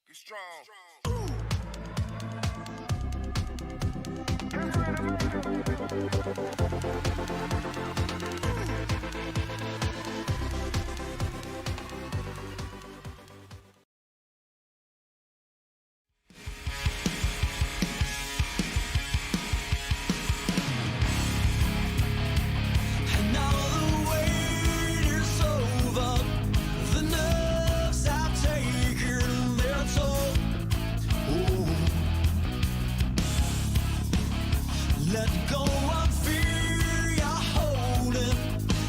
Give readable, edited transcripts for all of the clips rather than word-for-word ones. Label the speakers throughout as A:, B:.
A: Be strong.
B: Let go of fear, you're holding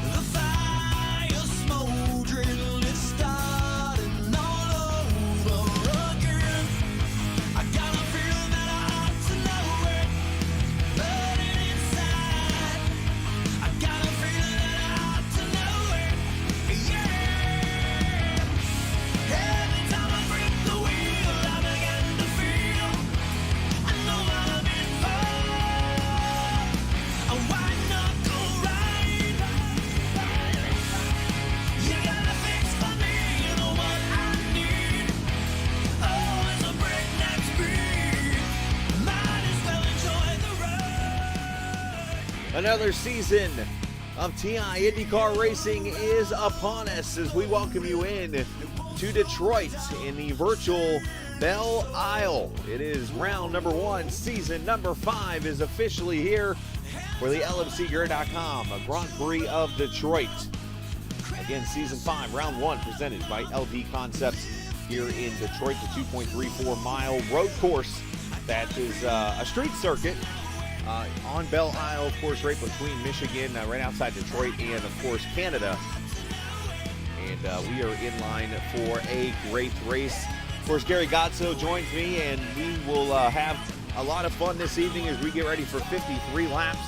B: the fire smoldering, it's starting all over again. I got a feeling that I ought to know it, burning inside. I got a feeling that I ought to know it, yeah. Every time I grip the wheel, I begin to feel I know what I'm in for.
C: Another season of TI IndyCar racing is upon us as we welcome you in to Detroit in the virtual Belle Isle. It is round number 1, season number 5 is officially here for the LMCgear.com Grand Prix of Detroit. Again, season 5, round 1, presented by LD Concepts here in Detroit, the 2.34 mile road course that is a street circuit on Belle Isle, of course, right between Michigan, right outside Detroit, and of course Canada. And we are in line for a great race. Of course, Gary Godso joins me, and we will have a lot of fun this evening as we get ready for 53 laps.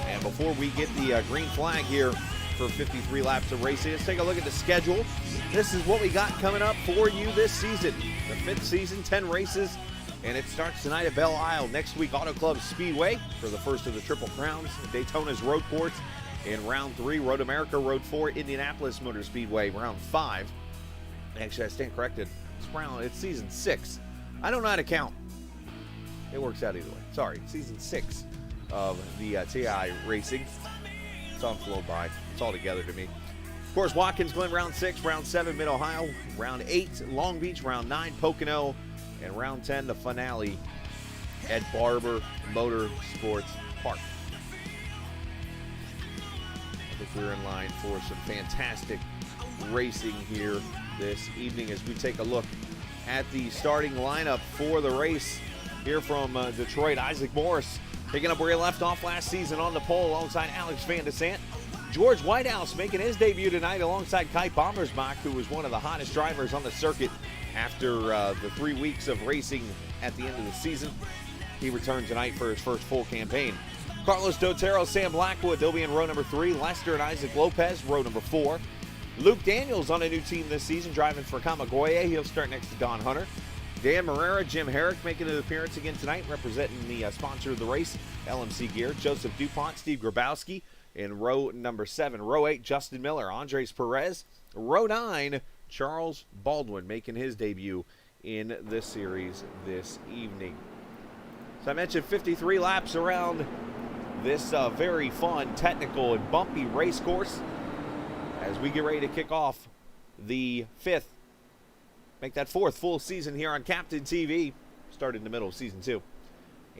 C: And before we get the green flag here for 53 laps of racing, let's take a look at the schedule. This is what we got coming up for you this season. The 5th season, 10 races. And it starts tonight at Belle Isle. Next week, Auto Club Speedway for the first of the Triple Crowns. Daytona's Road Course in round 3. Road America, Road 4. Indianapolis Motor Speedway, round 5. Actually, I stand corrected. It's season 6. I don't know how to count. It works out either way. Sorry, season 6 of the TI racing. It's on flow by. It's all together to me. Of course, Watkins Glen, round 6. Round 7, Mid-Ohio. Round 8, Long Beach. Round 9, Pocono. And round 10, the finale at Barber Motorsports Park. I think we're in line for some fantastic racing here this evening as we take a look at the starting lineup for the race here from Detroit. Isaac Morris picking up where he left off last season on the pole alongside Alex Van de Sant. George Whitehouse making his debut tonight alongside Kai Bommersbach, who was one of the hottest drivers on the circuit after the 3 weeks of racing at the end of the season. He returned tonight for his first full campaign. Carlos Dotero, Sam Blackwood, they'll be in row number 3. Lester and Isaac Lopez, row number 4. Luke Daniels on a new team this season, driving for Kamagoye. He'll start next to Don Hunter. Dan Marrera, Jim Herrick making an appearance again tonight, representing the sponsor of the race, LMC Gear. Joseph DuPont, Steve Grabowski in row number 7. Row 8, Justin Miller, Andres Perez. Row 9, Charles Baldwin making his debut in this series this evening. So I mentioned 53 laps around this very fun, technical, and bumpy race course as we get ready to kick off the 5th, make that 4th full season here on Captain TV. Started in the middle of season 2.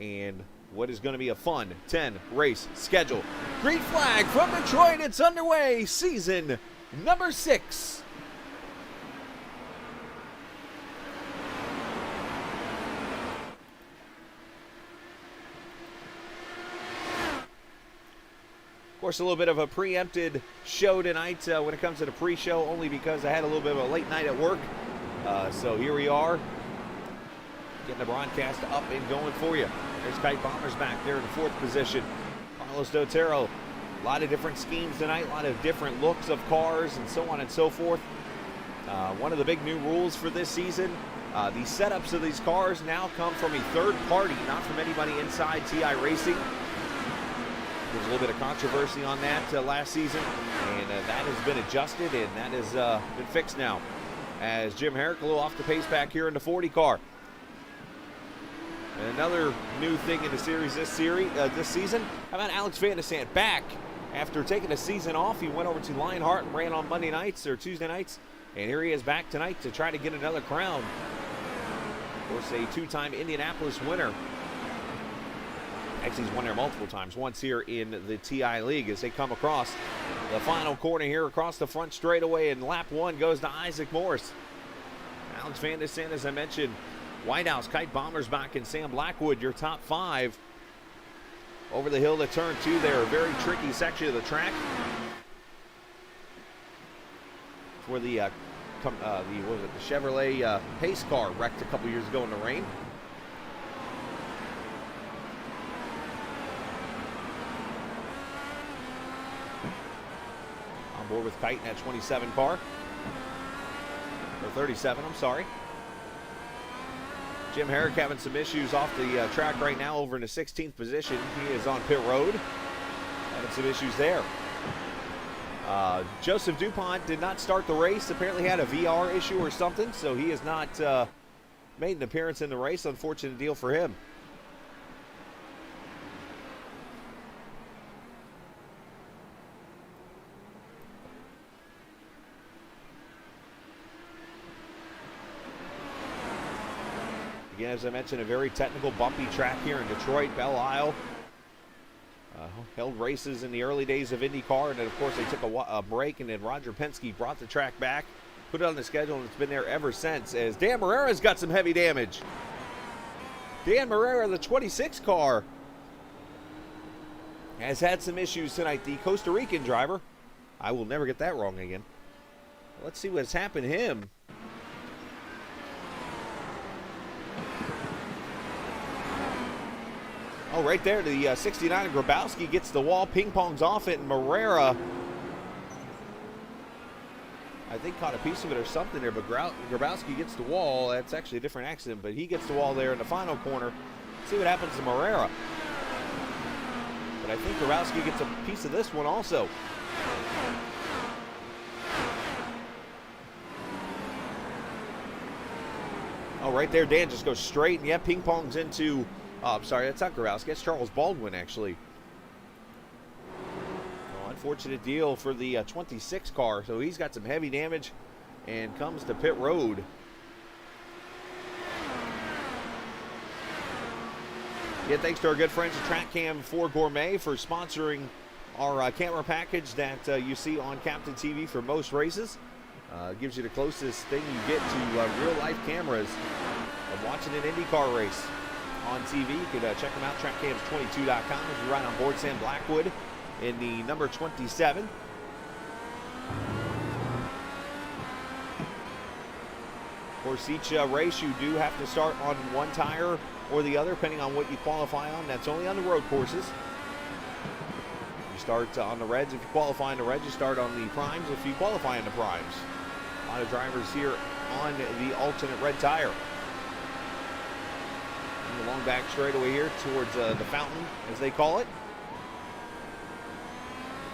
C: And what is going to be a fun 10 race schedule. Green flag from Detroit. It's underway. Season number 6. Of course, a little bit of a preempted show tonight when it comes to the pre-show, only because I had a little bit of a late night at work. So here we are, getting the broadcast up and going for you. There's Kite Bombers back there in the 4th position. Carlos Dotero, a lot of different schemes tonight, a lot of different looks of cars and so on and so forth. One of the big new rules for this season, the setups of these cars now come from a third party, not from anybody inside TI Racing. There's a little bit of controversy on that last season, and that has been adjusted, and that has been fixed now. as Jim Herrick a little off the pace back here in the 40 car. And another new thing in the series this season, how about Alex Van de Sant back after taking a season off? He went over to Lionheart and ran on Monday nights or Tuesday nights, and here he is back tonight to try to get another crown. Of course, a two-time Indianapolis winner. Actually, he's won there multiple times, once here in the TI League as they come across the final corner here across the front straightaway, and lap one goes to Isaac Morse. Alex Van de Sant, as I mentioned, White House, Kite Bombers back in Sam Blackwood, your top five. Over the hill to turn two there, a very tricky section of the track. It's where the Chevrolet pace car wrecked a couple years ago in the rain. On board with Kite in that 27 car. Or 37, I'm sorry. Jim Herrick having some issues off the track right now over in the 16th position. He is on pit road. Having some issues there. Joseph DuPont did not start the race. Apparently had a VR issue or something, so he has not made an appearance in the race. Unfortunate deal for him. Again, as I mentioned, a very technical, bumpy track here in Detroit. Belle Isle held races in the early days of IndyCar, and then, of course, they took a break, and then Roger Penske brought the track back, put it on the schedule, and it's been there ever since, as Dan Marrera's got some heavy damage. Dan Marrera, the 26 car, has had some issues tonight. The Costa Rican driver. I will never get that wrong again. Let's see what's happened to him. Oh, right there, the 69 Grabowski gets the wall, ping-pongs off it, and Marrera, I think, caught a piece of it or something there, but Grabowski gets the wall. That's actually a different accident, but he gets the wall there in the final corner. See what happens to Marrera. But I think Grabowski gets a piece of this one also. Oh, right there, Dan just goes straight, and yeah, ping-pongs into... Oh, I'm sorry, that's not Grabowski. That's Charles Baldwin, actually. Oh, unfortunate deal for the 26 car. So he's got some heavy damage and comes to pit road. Yeah, thanks to our good friends at TrackCam 4 Gourmet for sponsoring our camera package that you see on Captain TV for most races. Gives you the closest thing you get to real-life cameras of watching an IndyCar race on TV. You could check them out, trackcams22.com. If you're right on board Sam Blackwood in the number 27. Of course, each race you do have to start on one tire or the other, depending on what you qualify on. That's only on the road courses. You start on the reds. If you qualify on the reds, you start on the primes if you qualify on the primes. A lot of drivers here on the alternate red tire. The long back straightaway here towards the fountain, as they call it.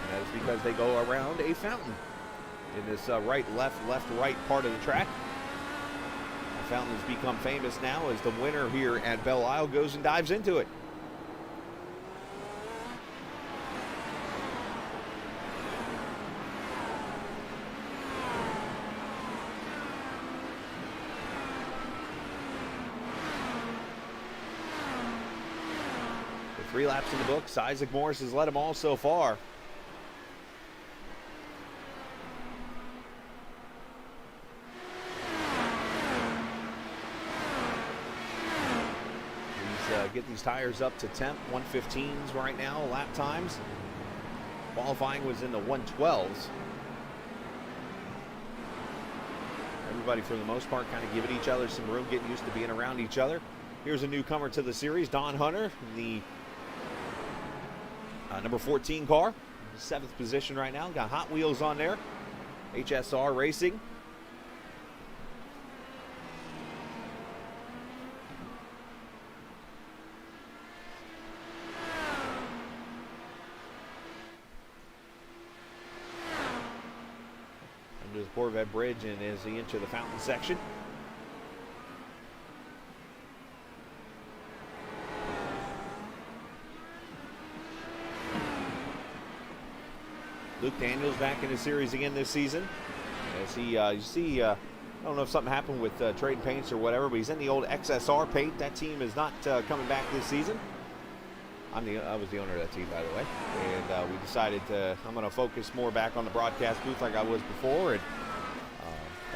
C: And that is because they go around a fountain in this right, left, right part of the track. The fountain has become famous now as the winner here at Belle Isle goes and dives into it. With 3 laps in the books, Isaac Morse has led them all so far. Get these tires up to temp, 115s right now, lap times. Qualifying was in the 112s. Everybody, for the most part, kind of giving each other some room, getting used to being around each other. Here's a newcomer to the series, Don Hunter, the number 14 car, 7th position right now. Got Hot Wheels on there, HSR Racing. Corvette Bridge, and as he enters the fountain section. Luke Daniels back in the series again this season. As he, you see, I don't know if something happened with trade paints or whatever, but he's in the old XSR paint. That team is not coming back this season. I was the owner of that team, by the way, and we decided I'm going to focus more back on the broadcast booth like I was before. And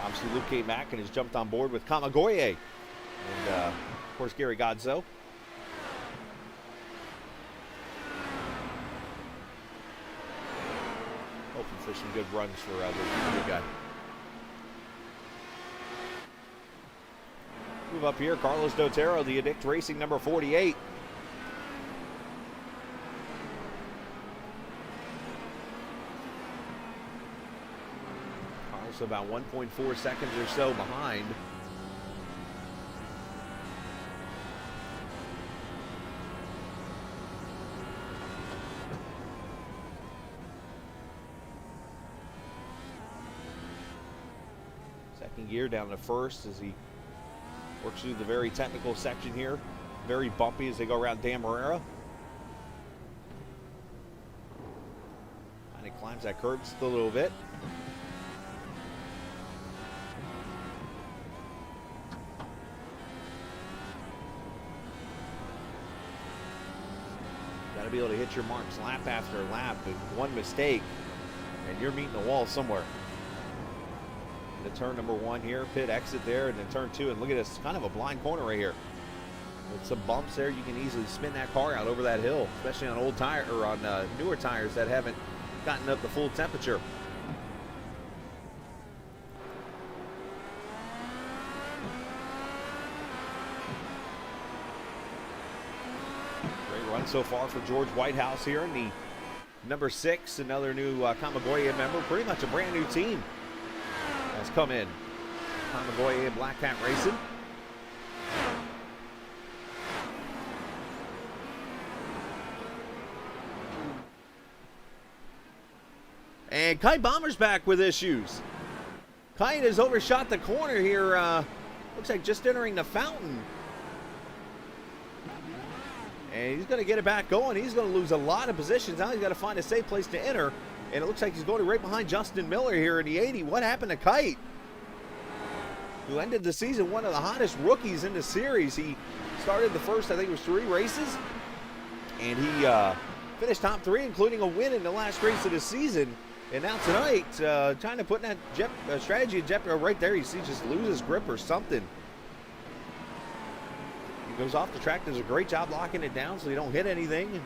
C: obviously, Luke came back and has jumped on board with Kamagoye and, of course, Gary Godzo. Hoping for some good runs for the good guy. Move up here, Carlos Dotero, the Addict Racing number 48. Carlos about 1.4 seconds or so behind. Second gear down to first as he works through the very technical section here. Very bumpy as they go around Damarera. And he climbs that curb just a little bit. Got to be able to hit your marks lap after lap. And one mistake, and you're meeting the wall somewhere. The turn number one here, pit exit there, and then turn two, and look at this, kind of a blind corner right here. With some bumps there, you can easily spin that car out over that hill, especially on old tire or on newer tires that haven't gotten up to full temperature. Great run so far for George Whitehouse here in the number 6, another new Kamagoye member, pretty much a brand new team has come in. Kamagoye and Black Cat Racing. And Kite Bomber's back with issues. Kite has overshot the corner here. Looks like just entering the fountain. And he's going to get it back going. He's going to lose a lot of positions. Now he's got to find a safe place to enter. And it looks like he's going right behind Justin Miller here in the 80. What happened to Kite? Who ended the season one of the hottest rookies in the series. He started the first, I think it was 3 races. And he finished top 3, including a win in the last race of the season. And now tonight, trying to put that strategy in jeopardy right there. You see, just lose his grip or something. He goes off the track, does a great job locking it down so you don't hit anything. And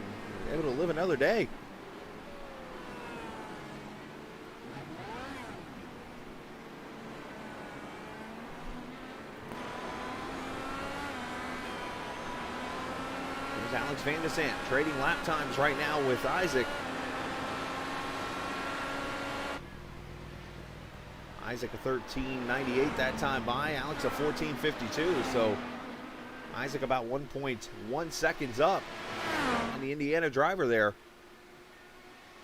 C: you're able to live another day. Alex Van de Sant trading lap times right now with Isaac. Isaac a 13.98 that time by. Alex a 14.52. So Isaac about 1.1 seconds up on the Indiana driver there.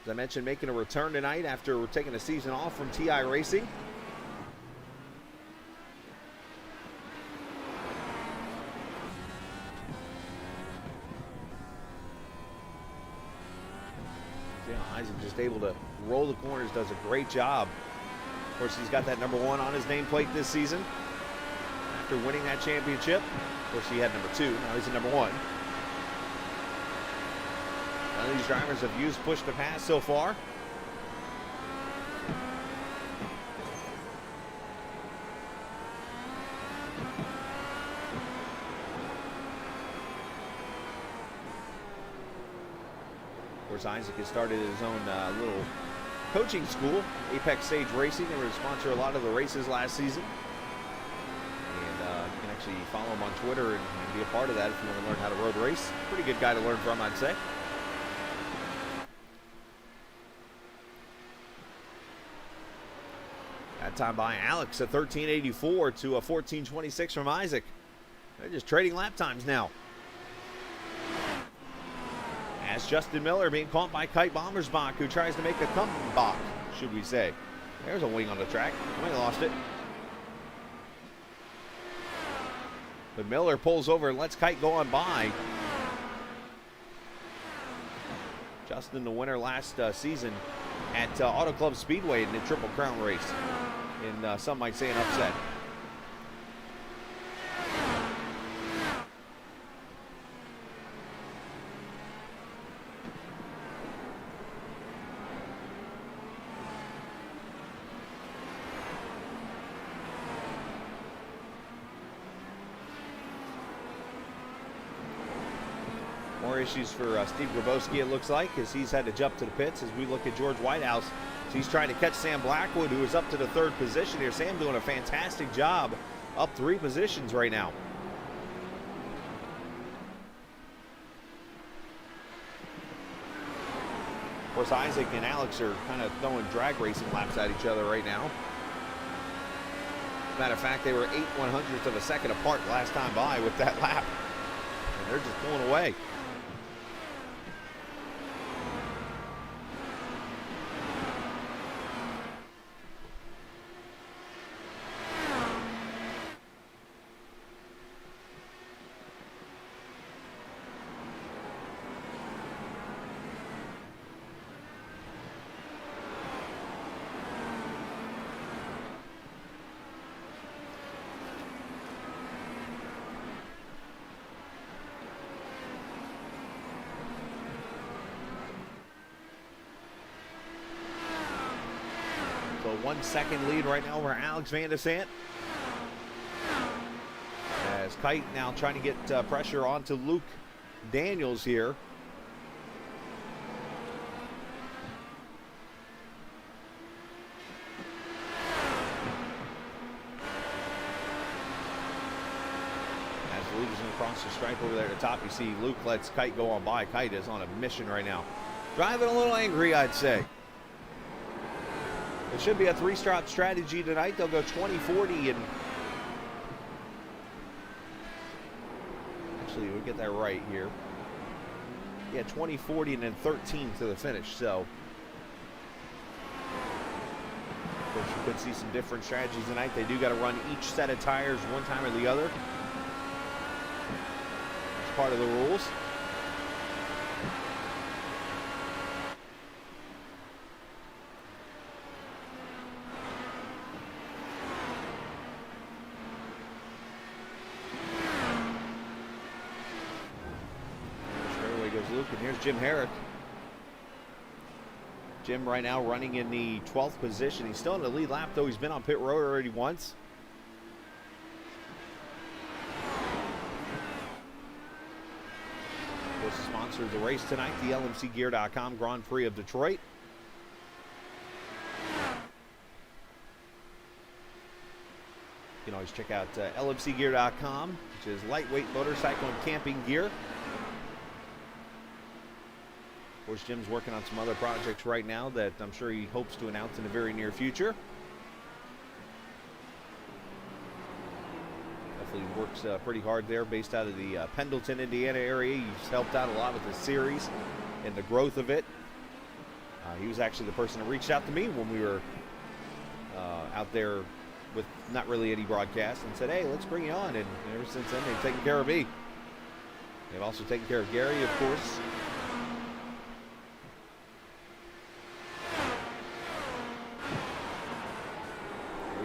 C: As I mentioned, making a return tonight after taking a season off from TI Racing. Isaac just able to roll the corners, does a great job. Of course, he's got that number 1 on his nameplate this season. After winning that championship, of course, he had number 2. Now he's at number 1. None of these drivers have used push to pass so far. Isaac has started his own little coaching school, Apex Sage Racing. They were to sponsor a lot of the races last season. And you can actually follow him on Twitter and be a part of that if you want to learn how to road race. Pretty good guy to learn from, I'd say. That time by Alex, a 13.84 to a 14.26 from Isaac. They're just trading lap times now. As Justin Miller being caught by Kite Bombersbach, who tries to make a comeback, should we say. There's a wing on the track. I lost it. But Miller pulls over and lets Kite go on by. Justin, the winner last season at Auto Club Speedway in the Triple Crown race. And some might say an upset. More issues for Steve Grabowski, it looks like, as he's had to jump to the pits as we look at George Whitehouse. So he's trying to catch Sam Blackwood, who is up to the 3rd position here. Sam doing a fantastic job, up 3 positions right now. Of course, Isaac and Alex are kind of throwing drag racing laps at each other right now. Matter of fact, they were 8/100ths of a second apart last time by with that lap. And they're just pulling away. So 1 second lead right now over Alex Van de Sant. As Kite now trying to get pressure onto Luke Daniels here. As Luke is going to cross the stripe over there at the top, you see Luke lets Kite go on by. Kite is on a mission right now. Driving a little angry, I'd say. It should be a 3-strap strategy tonight. They'll go 20-40 and actually we'll get that right here. Yeah, 20-40 and then 13 to the finish. So of course you could see some different strategies tonight. They do got to run each set of tires one time or the other. It's part of the rules. Luke, and here's Jim Herrick. Jim right now running in the 12th position. He's still in the lead lap, though. He's been on pit road already once. Of course, the sponsor of the race tonight, the LMCgear.com Grand Prix of Detroit. You can always check out LMCgear.com, which is lightweight motorcycle and camping gear. Of course, Jim's working on some other projects right now that I'm sure he hopes to announce in the very near future. Definitely works pretty hard there, based out of the Pendleton, Indiana area. He's helped out a lot with the series and the growth of it. He was actually the person that reached out to me when we were out there with not really any broadcast and said, hey, let's bring you on. And ever since then, they've taken care of me. They've also taken care of Gary, of course.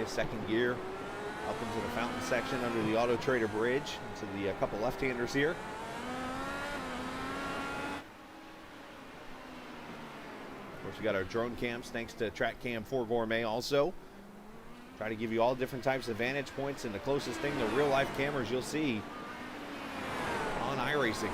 C: Second gear up into the fountain section under the Auto Trader Bridge, into the couple left-handers here. Of course, we got our drone cams thanks to Track Cam 4 Gourmet also. Try to give you all different types of vantage points, and the closest thing to real-life cameras you'll see on iRacing.